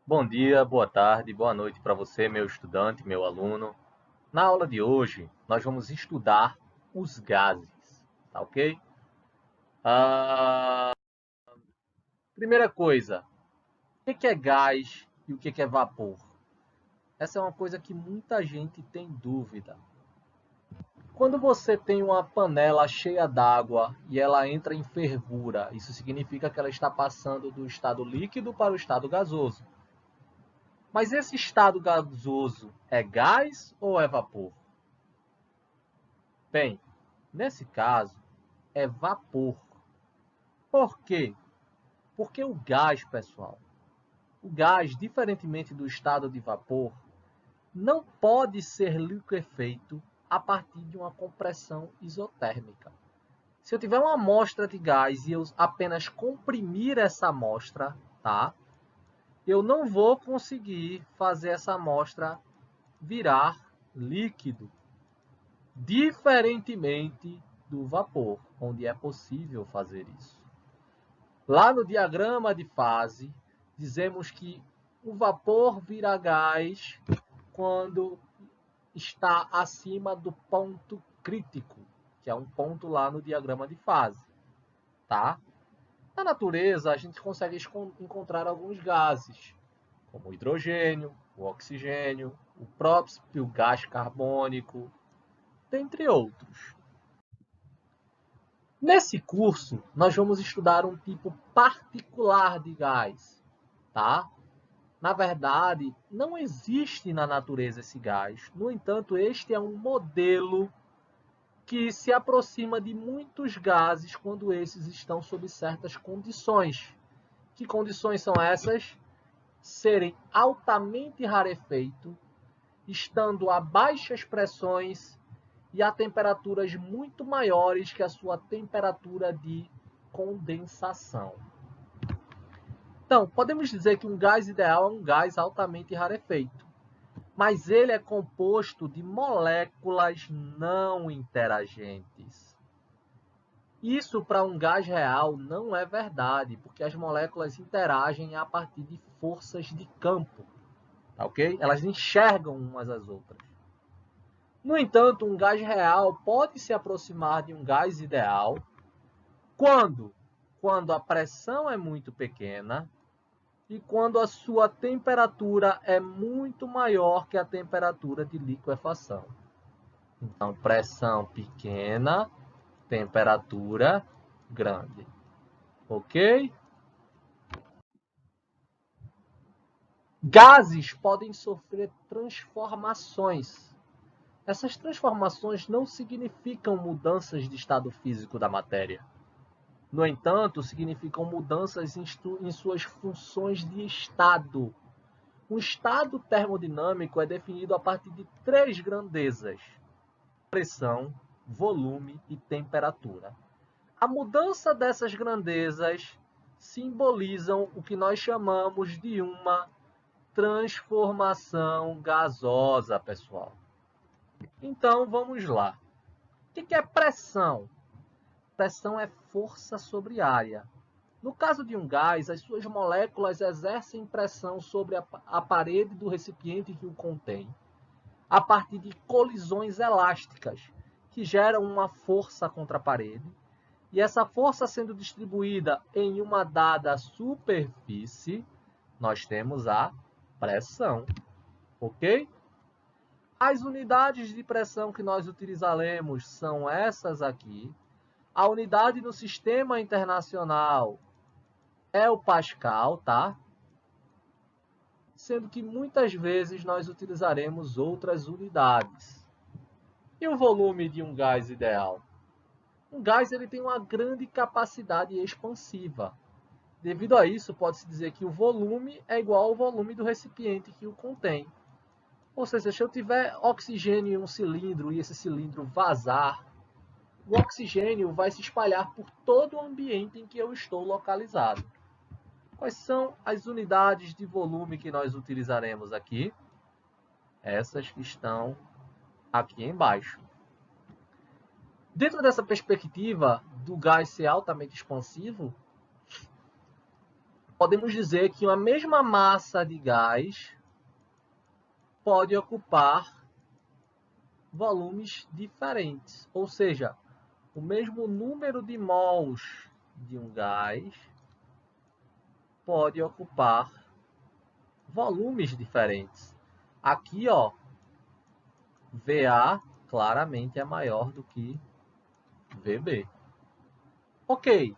Bom dia, boa tarde, boa noite para você, meu estudante, meu aluno. Na aula de hoje, nós vamos estudar os gases, tá ok? Ah, primeira coisa, o que é gás e o que é vapor? Essa é uma coisa que muita gente tem dúvida. Quando você tem uma panela cheia d'água e ela entra em fervura, isso significa que ela está passando do estado líquido para o estado gasoso. Mas esse estado gasoso é gás ou é vapor? Bem, nesse caso, é vapor. Por quê? Porque o gás, pessoal, o gás, diferentemente do estado de vapor, não pode ser liquefeito a partir de uma compressão isotérmica. Se eu tiver uma amostra de gás e eu apenas comprimir essa amostra, tá? Eu não vou conseguir fazer essa amostra virar líquido, diferentemente do vapor, onde é possível fazer isso. Lá no diagrama de fase, dizemos que o vapor vira gás quando está acima do ponto crítico, que é um ponto lá no diagrama de fase, tá? Na natureza, a gente consegue encontrar alguns gases, como o hidrogênio, o oxigênio, o próprio gás carbônico, dentre outros. Nesse curso, nós vamos estudar um tipo particular de gás, tá? Na verdade, não existe na natureza esse gás. No entanto, este é um modelo que se aproxima de muitos gases quando esses estão sob certas condições. Que condições são essas? Serem altamente rarefeitos, estando a baixas pressões e a temperaturas muito maiores que a sua temperatura de condensação. Então, podemos dizer que um gás ideal é um gás altamente rarefeito, mas ele é composto de moléculas não interagentes. Isso para um gás real não é verdade, porque as moléculas interagem a partir de forças de campo, tá ok? Elas enxergam umas às outras. No entanto, um gás real pode se aproximar de um gás ideal quando? Quando a pressão é muito pequena e quando a sua temperatura é muito maior que a temperatura de liquefação. Então, pressão pequena, temperatura grande. Ok? Gases podem sofrer transformações. Essas transformações não significam mudanças de estado físico da matéria. No entanto, significam mudanças em suas funções de estado. Um estado termodinâmico é definido a partir de três grandezas: pressão, volume e temperatura. A mudança dessas grandezas simbolizam o que nós chamamos de uma transformação gasosa, pessoal. Então, vamos lá. O que é pressão? Pressão é força sobre área. No caso de um gás, as suas moléculas exercem pressão sobre a parede do recipiente que o contém, a partir de colisões elásticas, que geram uma força contra a parede, e essa força sendo distribuída em uma dada superfície, nós temos a pressão, ok? As unidades de pressão que nós utilizaremos são essas aqui. A unidade no sistema internacional é o Pascal, tá? Sendo que muitas vezes nós utilizaremos outras unidades. E o volume de um gás ideal? Um gás ele tem uma grande capacidade expansiva. Devido a isso, pode-se dizer que o volume é igual ao volume do recipiente que o contém. Ou seja, se eu tiver oxigênio em um cilindro e esse cilindro vazar, o oxigênio vai se espalhar por todo o ambiente em que eu estou localizado. Quais são as unidades de volume que nós utilizaremos aqui? Essas que estão aqui embaixo. Dentro dessa perspectiva do gás ser altamente expansivo, podemos dizer que uma mesma massa de gás pode ocupar volumes diferentes, ou seja, o mesmo número de mols de um gás pode ocupar volumes diferentes. Aqui, ó, VA claramente é maior do que VB. Ok.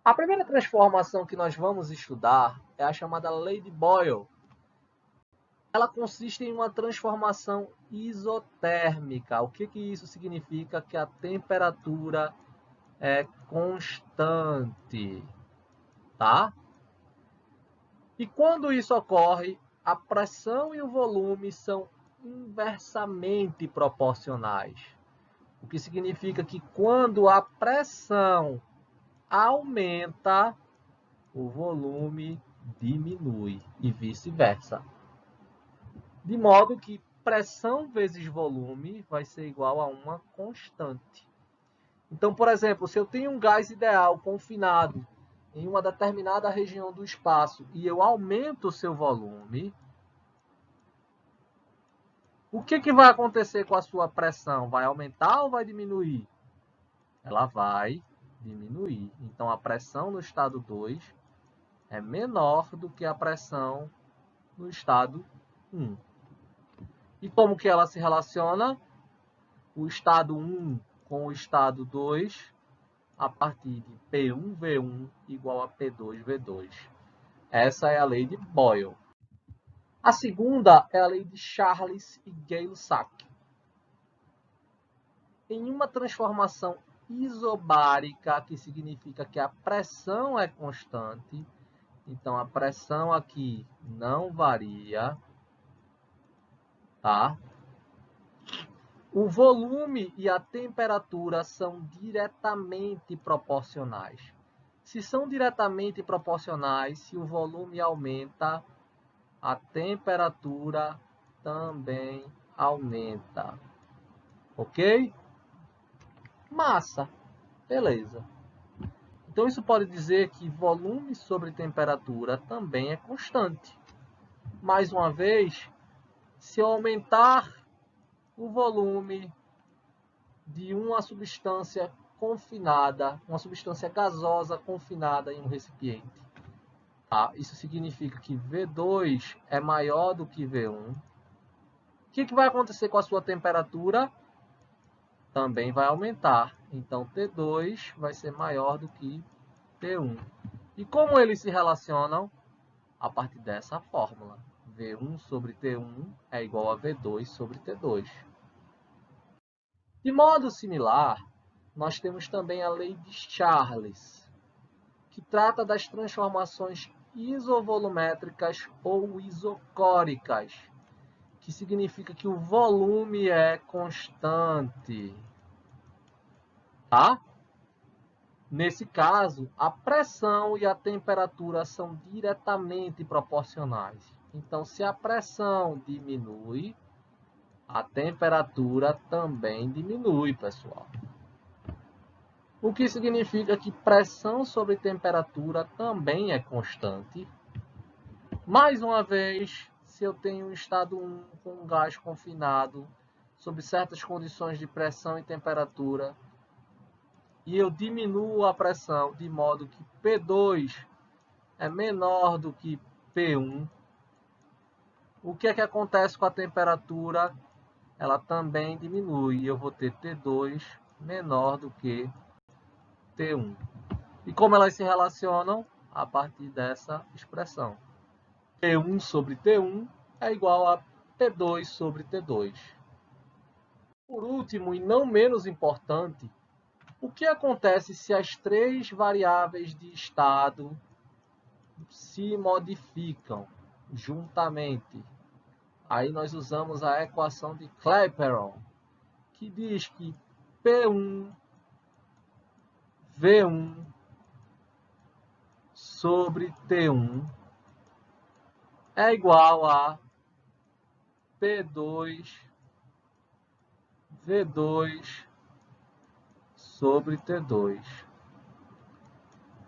A primeira transformação que nós vamos estudar é a chamada lei de Boyle. Ela consiste em uma transformação isotérmica. O que isso significa? Que a temperatura é constante, tá? E quando isso ocorre, a pressão e o volume são inversamente proporcionais. O que significa que quando a pressão aumenta, o volume diminui e vice-versa. De modo que pressão vezes volume vai ser igual a uma constante. Então, por exemplo, se eu tenho um gás ideal confinado em uma determinada região do espaço e eu aumento o seu volume, o que vai acontecer com a sua pressão? Vai aumentar ou vai diminuir? Ela vai diminuir. Então, a pressão no estado 2 é menor do que a pressão no estado 1. E como que ela se relaciona? O estado 1 com o estado 2 a partir de P1V1 igual a P2V2. Essa é a lei de Boyle. A segunda é a lei de Charles e Gay-Lussac. Em uma transformação isobárica, que significa que a pressão é constante, então a pressão aqui não varia, tá? O volume e a temperatura são diretamente proporcionais. Se são diretamente proporcionais, se o volume aumenta, a temperatura também aumenta. Ok? Massa. Beleza. Então, isso pode dizer que volume sobre temperatura também é constante. Mais uma vez, se eu aumentar o volume de uma substância confinada, uma substância gasosa confinada em um recipiente, tá? Isso significa que V2 é maior do que V1. O que vai acontecer com a sua temperatura? Também vai aumentar. Então, T2 vai ser maior do que T1. E como eles se relacionam? A partir dessa fórmula. V1 sobre T1 é igual a V2 sobre T2. De modo similar, nós temos também a lei de Charles, que trata das transformações isovolumétricas ou isocóricas, que significa que o volume é constante, tá? Nesse caso, a pressão e a temperatura são diretamente proporcionais. Então, se a pressão diminui, a temperatura também diminui, pessoal. O que significa que pressão sobre temperatura também é constante. Mais uma vez, se eu tenho um estado 1 com um gás confinado, sob certas condições de pressão e temperatura, e eu diminuo a pressão de modo que P2 é menor do que P1, o que é que acontece com a temperatura? Ela também diminui, e eu vou ter T2 menor do que T1. E como elas se relacionam? A partir dessa expressão. P1 sobre T1 é igual a P2 sobre T2. Por último, e não menos importante, o que acontece se as três variáveis de estado se modificam juntamente? Aí nós usamos a equação de Clapeyron, que diz que P1 V1 sobre T1 é igual a P2 V2 sobre T2.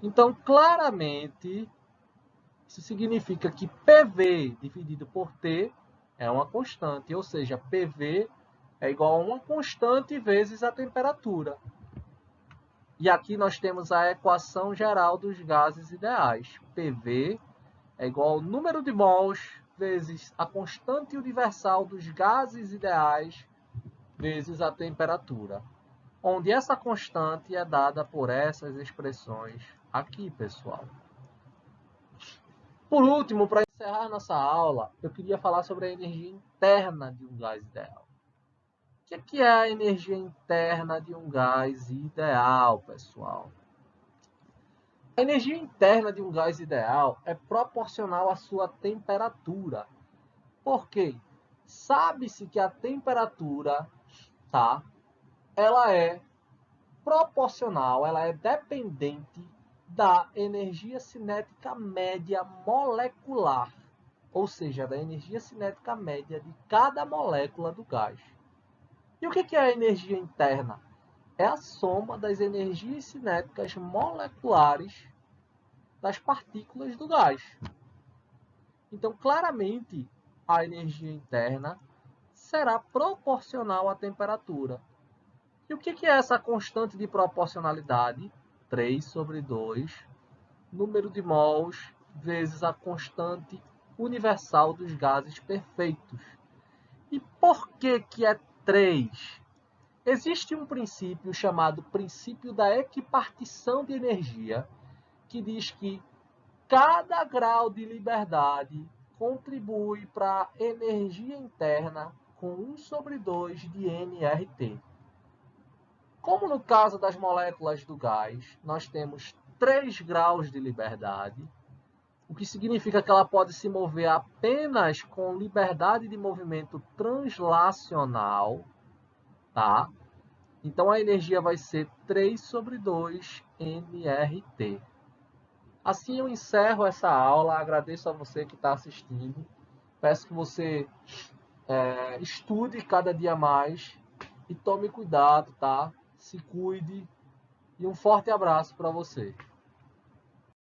Então, claramente, isso significa que PV dividido por T é uma constante, ou seja, PV é igual a uma constante vezes a temperatura. E aqui nós temos a equação geral dos gases ideais. PV é igual ao número de mols vezes a constante universal dos gases ideais vezes a temperatura, onde essa constante é dada por essas expressões aqui, pessoal. Por último, para encerrar nossa aula, eu queria falar sobre a energia interna de um gás ideal. O que é a energia interna de um gás ideal, pessoal? A energia interna de um gás ideal é proporcional à sua temperatura. Por quê? Sabe-se que a temperatura, tá? Ela é proporcional, ela é dependente da energia cinética média molecular, ou seja, da energia cinética média de cada molécula do gás. E o que é a energia interna? É a soma das energias cinéticas moleculares das partículas do gás. Então, claramente, a energia interna será proporcional à temperatura. E o que é essa constante de proporcionalidade? 3 sobre 2, número de mols vezes a constante universal dos gases perfeitos. E por que é 3? Existe um princípio chamado princípio da equipartição de energia, que diz que cada grau de liberdade contribui para a energia interna com 1 sobre 2 de nRT. Como no caso das moléculas do gás, nós temos 3 graus de liberdade, o que significa que ela pode se mover apenas com liberdade de movimento translacional, tá? Então a energia vai ser 3 sobre 2 nRT. Assim eu encerro essa aula, agradeço a você que está assistindo, peço que você estude cada dia mais e tome cuidado, tá? Se cuide e um forte abraço para você.